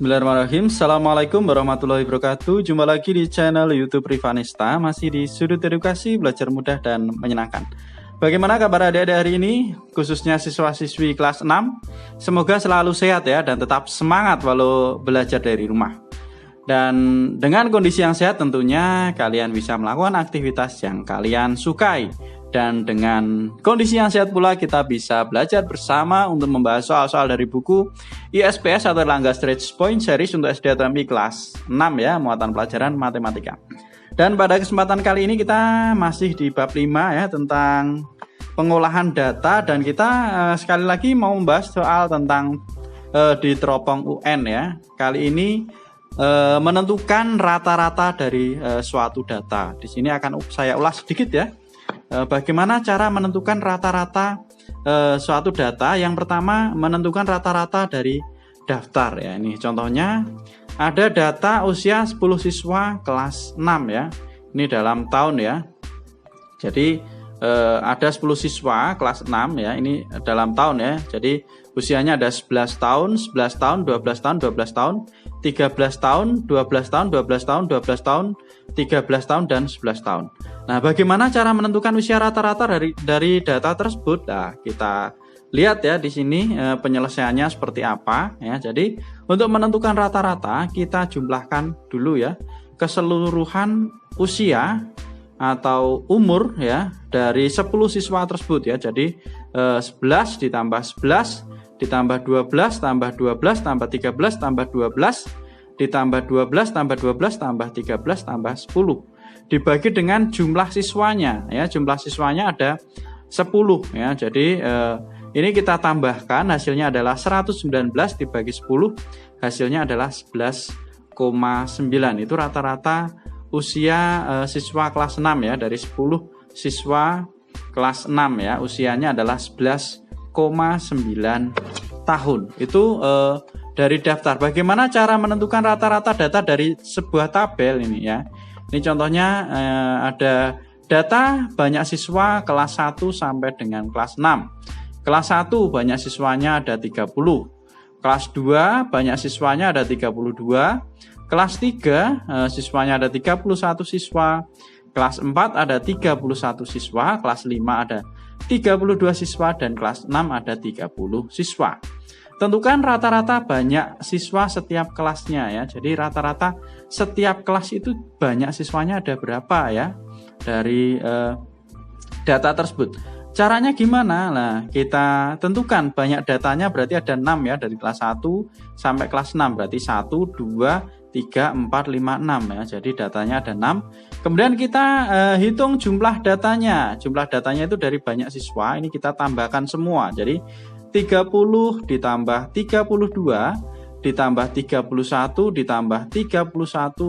Bismillahirrahmanirrahim. Assalamualaikum warahmatullahi wabarakatuh. Jumpa lagi di channel YouTube Rivanista, masih di sudut edukasi belajar mudah dan menyenangkan. Bagaimana kabar adik-adik hari ini, khususnya siswa-siswi kelas 6? Semoga selalu sehat ya dan tetap semangat walau belajar dari rumah. Dan dengan kondisi yang sehat tentunya kalian bisa melakukan aktivitas yang kalian sukai. Dan dengan kondisi yang sehat pula kita bisa belajar bersama untuk membahas soal-soal dari buku ISPS atau Erlangga Stretch Point Series untuk SD Akademi kelas 6 ya, muatan pelajaran matematika. Dan pada kesempatan kali ini kita masih di bab 5 ya, tentang pengolahan data, dan kita sekali lagi mau membahas soal tentang di teropong UN ya. Kali ini menentukan rata-rata dari suatu data. Di sini akan saya ulas sedikit ya. Bagaimana cara menentukan rata-rata suatu data? Yang pertama, menentukan rata-rata dari daftar ya. Ini contohnya ada data usia 10 siswa kelas 6 ya. Ini dalam tahun ya. Jadi ada 10 siswa kelas 6 ya. Ini dalam tahun ya. Jadi usianya ada 11 tahun, 11 tahun, 12 tahun, 12 tahun, 13 tahun, 12 tahun, 12 tahun, 12 tahun, 13 tahun, dan 11 tahun. Nah, bagaimana cara menentukan usia rata-rata dari data tersebut? Nah, kita lihat ya di sini penyelesaiannya seperti apa ya. Jadi, untuk menentukan rata-rata kita jumlahkan dulu ya keseluruhan usia atau umur ya dari 10 siswa tersebut ya. Jadi 11 ditambah 11 ditambah 12 tambah 12 tambah 13 tambah 12 ditambah 12 tambah 12 tambah 13 tambah 10 dibagi dengan jumlah siswanya ya. Jumlah siswanya ada 10 ya. Jadi ini kita tambahkan, hasilnya adalah 119 dibagi 10, hasilnya adalah 11,9. Itu rata-rata usia siswa kelas 6 ya. Dari 10 siswa kelas 6 ya, usianya adalah 11,9 tahun. Itu dari daftar. Bagaimana cara menentukan rata-rata data dari sebuah tabel ini ya. Ini contohnya ada data banyak siswa kelas 1 sampai dengan kelas 6. Kelas 1 banyak siswanya ada 30. Kelas 2 banyak siswanya ada 32. Kelas 3 siswanya ada 31 siswa. Kelas 4 ada 31 siswa. Kelas 5 ada 32 siswa. Dan kelas 6 ada 30 siswa. Tentukan rata-rata banyak siswa setiap kelasnya ya. Jadi rata-rata setiap kelas itu banyak siswanya ada berapa ya dari data tersebut. Caranya gimana? Nah, kita tentukan banyak datanya berarti ada 6 ya, dari kelas 1 sampai kelas 6. Berarti 1, 2, 3, 4, 5, 6 ya. Jadi datanya ada 6. Kemudian kita hitung jumlah datanya. Jumlah datanya itu dari banyak siswa. Ini kita tambahkan semua. Jadi 30 ditambah 32 ditambah 31 ditambah 31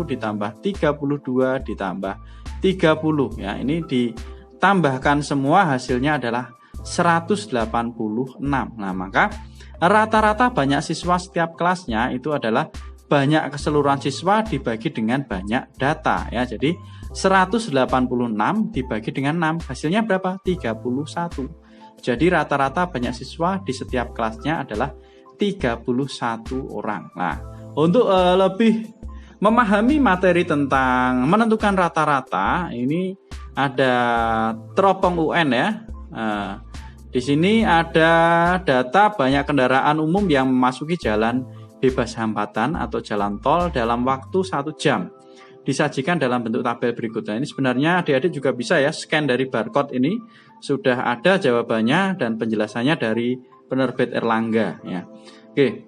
ditambah 32 ditambah 30 ya. Ini ditambahkan semua, hasilnya adalah 186. Nah, maka rata-rata banyak siswa setiap kelasnya itu adalah banyak keseluruhan siswa dibagi dengan banyak data ya. Jadi 186 dibagi dengan 6, hasilnya berapa? 31. Jadi rata-rata banyak siswa di setiap kelasnya adalah 31 orang. Nah, untuk lebih memahami materi tentang menentukan rata-rata, ini ada teropong UN ya. Di sini ada data banyak kendaraan umum yang memasuki jalan bebas hambatan atau jalan tol dalam waktu 1 jam. Disajikan dalam bentuk tabel berikutnya. Ini sebenarnya adik-adik juga bisa ya scan dari barcode ini. Sudah ada jawabannya dan penjelasannya dari penerbit Erlangga ya. Oke.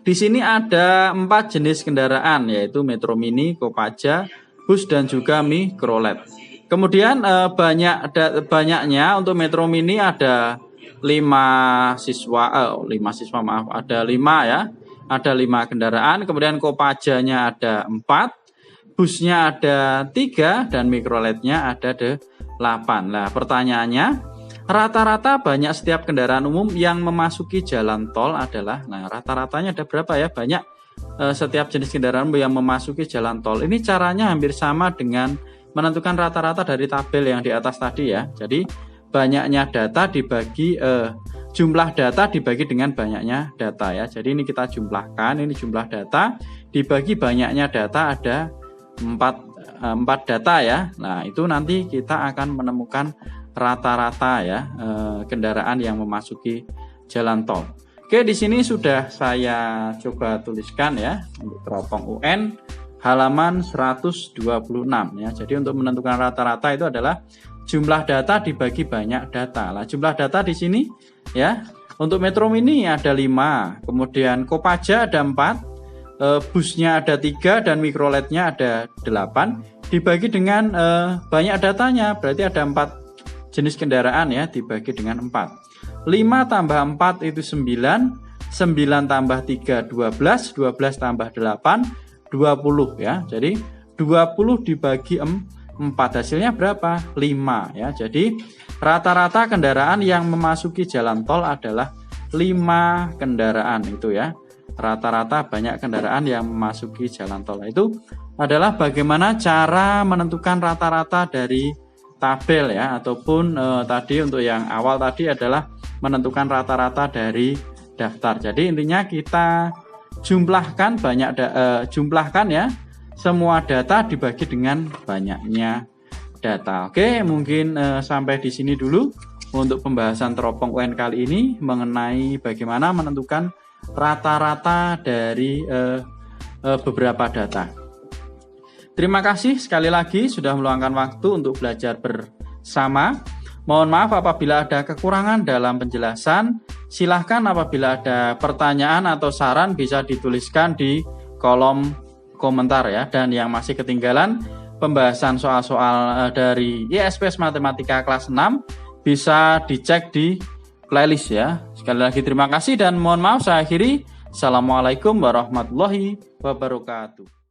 Di sini ada 4 jenis kendaraan, yaitu Metro Mini, Kopaja, bus, dan juga Mikrolet. Kemudian banyaknya untuk Metro Mini ada 5 siswa ada 5 ya. Ada 5 kendaraan, kemudian Kopajanya ada 4, busnya ada 3, dan Mikroletnya ada 8. Nah, pertanyaannya, rata-rata banyak setiap kendaraan umum yang memasuki jalan tol adalah, nah rata-ratanya ada berapa ya? Banyak setiap jenis kendaraan umum yang memasuki jalan tol. Ini caranya hampir sama dengan menentukan rata-rata dari tabel yang di atas tadi ya. Jadi banyaknya data dibagi jumlah data dibagi dengan banyaknya data ya. Jadi ini kita jumlahkan, ini jumlah data dibagi banyaknya data, ada 4 data ya. Nah, itu nanti kita akan menemukan rata-rata ya kendaraan yang memasuki jalan tol. Oke, di sini sudah saya coba tuliskan ya untuk teropong UN halaman 126 ya. Jadi untuk menentukan rata-rata itu adalah jumlah data dibagi banyak data. Lah, jumlah data di sini ya. Untuk Metro Mini ada 5, kemudian Kopaja ada 4, busnya ada 3 dan Mikroletnya ada 8. Dibagi dengan banyak datanya, berarti ada 4 jenis kendaraan ya, dibagi dengan 4. 5 tambah 4 itu 9, 9 tambah 3 12, 12 tambah 8 20 ya. Jadi 20 dibagi 4 hasilnya berapa? 5 ya. Jadi rata-rata kendaraan yang memasuki jalan tol adalah 5 kendaraan itu ya. Rata-rata banyak kendaraan yang memasuki jalan tol. Itu adalah bagaimana cara menentukan rata-rata dari tabel ya, ataupun tadi untuk yang awal tadi adalah menentukan rata-rata dari daftar. Jadi intinya kita jumlahkan jumlahkan ya semua data dibagi dengan banyaknya data. Oke, mungkin sampai di sini dulu untuk pembahasan teropong UN kali ini mengenai bagaimana menentukan rata-rata dari beberapa data. Terima kasih sekali lagi sudah meluangkan waktu untuk belajar bersama. Mohon maaf apabila ada kekurangan dalam penjelasan. Silahkan apabila ada pertanyaan atau saran bisa dituliskan di kolom komentar ya. Dan yang masih ketinggalan pembahasan soal-soal dari ISPS Matematika kelas 6 bisa dicek di playlist ya. Sekali lagi terima kasih dan mohon maaf saya akhiri. Assalamualaikum warahmatullahi wabarakatuh.